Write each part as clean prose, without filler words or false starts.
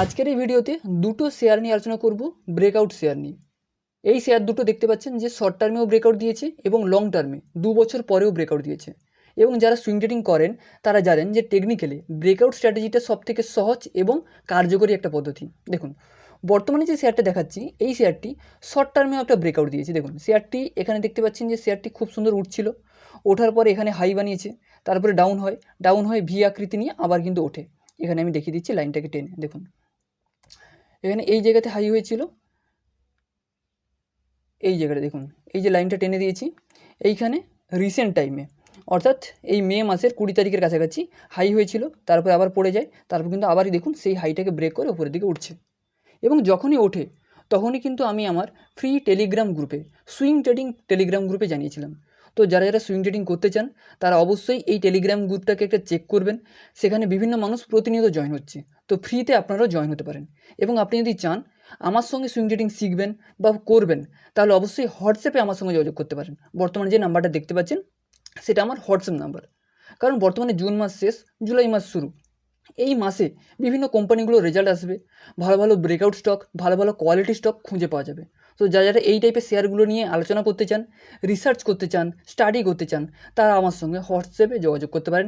আজকের এই ভিডিওতে দুটো শেয়ার নিয়ে আলোচনা করব, ব্রেকআউট শেয়ার নিয়ে। এই শেয়ার দুটো দেখতে পাচ্ছেন যে শর্ট টার্মেও ব্রেকআউট দিয়েছে এবং লং টার্মে 2 বছর পরেও ব্রেকআউট দিয়েছে। এবং যারা সুইং ট্রেডিং করেন তারা জানেন যে টেকনিক্যালি ব্রেকআউট স্ট্র্যাটেজিটা সবথেকে সহজ এবং কার্যকরী একটা পদ্ধতি। দেখুন, বর্তমানে যে শেয়ারটা দেখাচ্ছি এই শেয়ারটি শর্ট টার্মেও একটা ব্রেকআউট দিয়েছে। দেখুন শেয়ারটি এখানে দেখতে পাচ্ছেন যে শেয়ারটি খুব সুন্দর উঠছিল, ওঠার পরে এখানে হাই বানিয়েছে, তারপরে ডাউন হয়ে ভি আকৃতি নিয়ে আবার কিন্তু ওঠে। এখানে আমি দেখিয়ে দিচ্ছি লাইনটাকে টেনে। দেখুন এখানে এই জায়গাতে হাই হয়েছিল, এই জায়গাটা দেখুন, এই যে লাইনটা টেনে দিয়েছি এইখানে রিসেন্ট টাইমে, অর্থাৎ এই মে মাসের 20 তারিখের কাছাকাছি হাই হয়েছিল, তারপরে আবার পড়ে যায়, তারপর কিন্তু আবারই দেখুন সেই হাইটাকে ব্রেক করে উপরের দিকে উঠছে। এবং যখনই ওঠে তখনই কিন্তু আমি আমার ফ্রি টেলিগ্রাম গ্রুপে, সুইং ট্রেডিং টেলিগ্রাম গ্রুপে জানিয়েছিলাম। তো যারা যারা সুইং ট্রেডিং করতে চান তারা অবশ্যই এই টেলিগ্রাম গ্রুপটাকে একটা চেক করবেন। সেখানে বিভিন্ন মানুষ প্রতিনিয়ত জয়েন হচ্ছে, তো ফ্রিতে আপনারাও জয়েন হতে পারেন। এবং আপনি যদি চান আমার সঙ্গে সুইং ট্রেডিং শিখবেন বা করবেন, তাহলে অবশ্যই হোয়াটসঅ্যাপে আমার সঙ্গে যোগাযোগ করতে পারেন। বর্তমানে যে নাম্বারটা দেখতে পাচ্ছেন সেটা আমার হোয়াটসঅ্যাপ নাম্বার। কারণ বর্তমানে জুন মাস শেষ, জুলাই মাস শুরু, এই মাসে বিভিন্ন কোম্পানিগুলোর রেজাল্ট আসবে, ভালো ভালো ব্রেকআউট স্টক, ভালো ভালো কোয়ালিটি স্টক খুঁজে পাওয়া যাবে। তো যারা যারা এই টাইপের শেয়ারগুলো নিয়ে আলোচনা করতে চান, রিসার্চ করতে চান, স্টাডি করতে চান, তারা আমার সঙ্গে হোয়াটসঅ্যাপে যোগাযোগ করতে পারেন।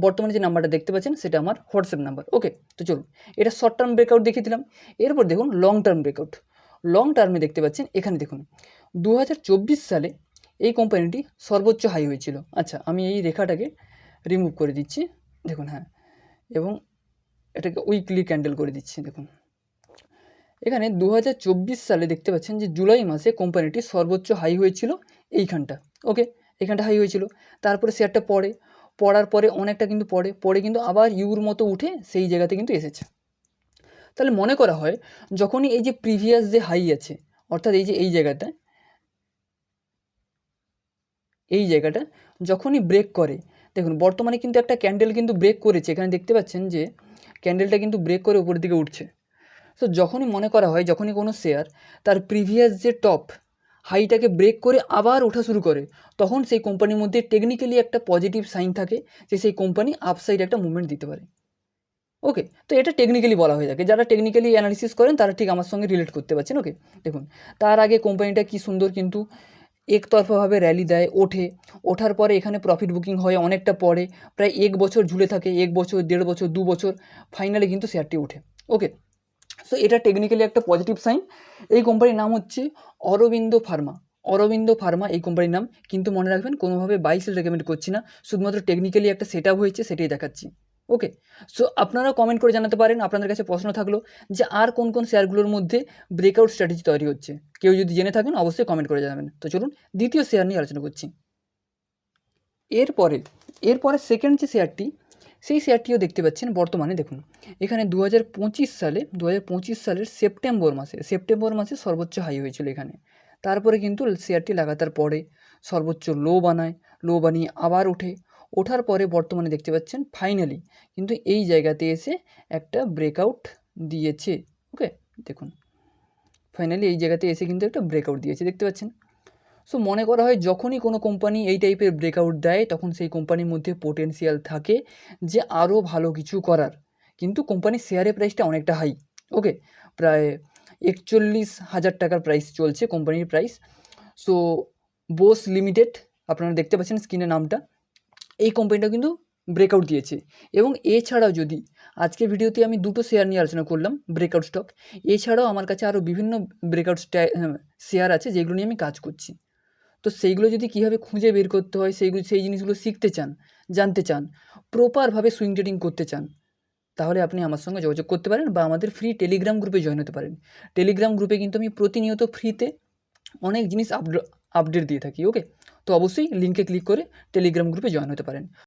বর্তমানে যে নাম্বারটা দেখতে পাচ্ছেন সেটা আমার হোয়াটসঅ্যাপ নাম্বার। ওকে, তো চলুন, এটা শর্ট টার্ম ব্রেকআউট দেখিয়ে দিলাম। এরপর দেখুন লং টার্ম ব্রেকআউট। লং টার্মে দেখতে পাচ্ছেন এখানে দেখুন 2024 সালে এই কোম্পানিটি সর্বোচ্চ হাই হয়েছিল। আচ্ছা, আমি এই রেখাটাকে রিমুভ করে দিচ্ছি, দেখুন, হ্যাঁ, এবং এটাকে উইকলি ক্যান্ডেল করে দিচ্ছি। দেখুন এখানে 2024 সালে দেখতে পাচ্ছেন যে জুলাই মাসে কোম্পানিটি সর্বোচ্চ হাই হয়েছিল এইখানটা। ওকে, এইখানটা হাই হয়েছিল, তারপরে শেয়ারটা পড়ার পরে অনেকটা কিন্তু পরে কিন্তু আবার ইউর মতো উঠে সেই জায়গাতে কিন্তু এসেছে। তাহলে মনে করা হয় যখনই এই যে প্রিভিয়াস যে হাই আছে, অর্থাৎ এই যে এই জায়গাটা যখনই ব্রেক করে, দেখুন বর্তমানে কিন্তু একটা ক্যান্ডেল কিন্তু ব্রেক করেছে, এখানে দেখতে পাচ্ছেন যে ক্যান্ডেলটা কিন্তু ব্রেক করে উপরের দিকে উঠছে। তো যখনই মনে করা হয় যখনই কোনো শেয়ার তার প্রিভিয়াস যে টপ হাইটাকে ব্রেক করে আবার ওঠা শুরু করে, তখন সেই কোম্পানির মধ্যে টেকনিক্যালি একটা পজিটিভ সাইন থাকে যে সেই কোম্পানি আপসাইড একটা মুভমেন্ট দিতে পারে। ওকে, তো এটা টেকনিক্যালি বলা হয়ে থাকে। যারা টেকনিক্যালি অ্যানালিসিস করেন তারা ঠিক আমার সঙ্গে রিলেট করতে পারছেন। ওকে, দেখুন তার আগে কোম্পানিটা কি সুন্দর কিন্তু একতরফাভাবে র্যালি দেয়, ওঠার পরে এখানে প্রফিট বুকিং হয় অনেকটা পরে, প্রায় 1 বছর ঝুলে থাকে, 1 বছর, 1.5 বছর, 2 বছর, ফাইনালি কিন্তু শেয়ারটি ওঠে। ওকে, সো এটা টেকনিক্যালি একটা পজিটিভ সাইন। এই কোম্পানির নাম হচ্ছে অরবিন্দ ফার্মা এই কোম্পানির নাম। কিন্তু মনে রাখবেন কোনোভাবে বাই সেল রেকমেন্ড করছি না, শুধুমাত্র টেকনিক্যালি একটা সেট আপ হয়েছে সেটাই দেখাচ্ছি। ওকে, সো আপনারা কমেন্ট করে জানাতে পারেন আপনাদের কাছে প্রশ্ন থাকলো যে আর কোন কোন শেয়ারগুলোর মধ্যে ব্রেকআউট স্ট্র্যাটেজি তৈরি হচ্ছে। কেউ যদি জেনে থাকেন অবশ্যই কমেন্ট করে জানাবেন। তো চলুন দ্বিতীয় শেয়ার নিয়ে আলোচনা করছি। এরপরে সেকেন্ড যে শেয়ারটি, সেই শেয়ারটিও দেখতে পাচ্ছেন বর্তমানে দেখুন এখানে 2025 সালের সেপ্টেম্বর মাসে সর্বোচ্চ হাই হয়েছিল এখানে। তারপরে কিন্তু শেয়ারটি লাগাতার পড়ে, সর্বোচ্চ লো বানিয়ে আবার ওঠার পরে বর্তমানে দেখতে পাচ্ছেন ফাইনালি কিন্তু এই জায়গাতে এসে একটা ব্রেকআউট দিয়েছে। ওকে, দেখুন ফাইনালি এই জায়গাতে এসে কিন্তু একটা ব্রেকআউট দিয়েছে, দেখতে পাচ্ছেন। সো মনে করা হয় যখনই কোনো কোম্পানি এই টাইপের ব্রেকআউট দেয় তখন সেই কোম্পানির মধ্যে পোটেনশিয়াল থাকে যে আরও ভালো কিছু করার। কিন্তু কোম্পানির শেয়ারের প্রাইসটা অনেকটা হাই। ওকে, প্রায় 41,000 টাকার প্রাইস চলছে কোম্পানির প্রাইস। সো বোস লিমিটেড, আপনারা দেখতে পাচ্ছেন স্ক্রিনে নামটা, এই কোম্পানিটা কিন্তু ব্রেকআউট দিয়েছে। এবং এছাড়াও যদি আজকের ভিডিওতে আমি দুটো শেয়ার নিয়ে আলোচনা করলাম ব্রেকআউট স্টক, এছাড়াও আমার কাছে আরও বিভিন্ন ব্রেকআউট শেয়ার আছে যেগুলো নিয়ে আমি কাজ করছি। তো সেইগুলো যদি কীভাবে খুঁজে বের করতে হয় সেই জিনিসগুলো শিখতে চান, জানতে চান, প্রপারভাবে সুইং ট্রেডিং করতে চান, তাহলে আপনি আমার সঙ্গে যোগাযোগ করতে পারেন বা আমাদের ফ্রি টেলিগ্রাম গ্রুপে জয়েন হতে পারেন। টেলিগ্রাম গ্রুপে কিন্তু আমি প্রতিনিয়ত ফ্রিতে অনেক জিনিস আপডেট দিয়ে থাকি। ওকে, তো অবশ্যই লিঙ্কে ক্লিক করে টেলিগ্রাম গ্রুপে জয়েন হতে পারেন।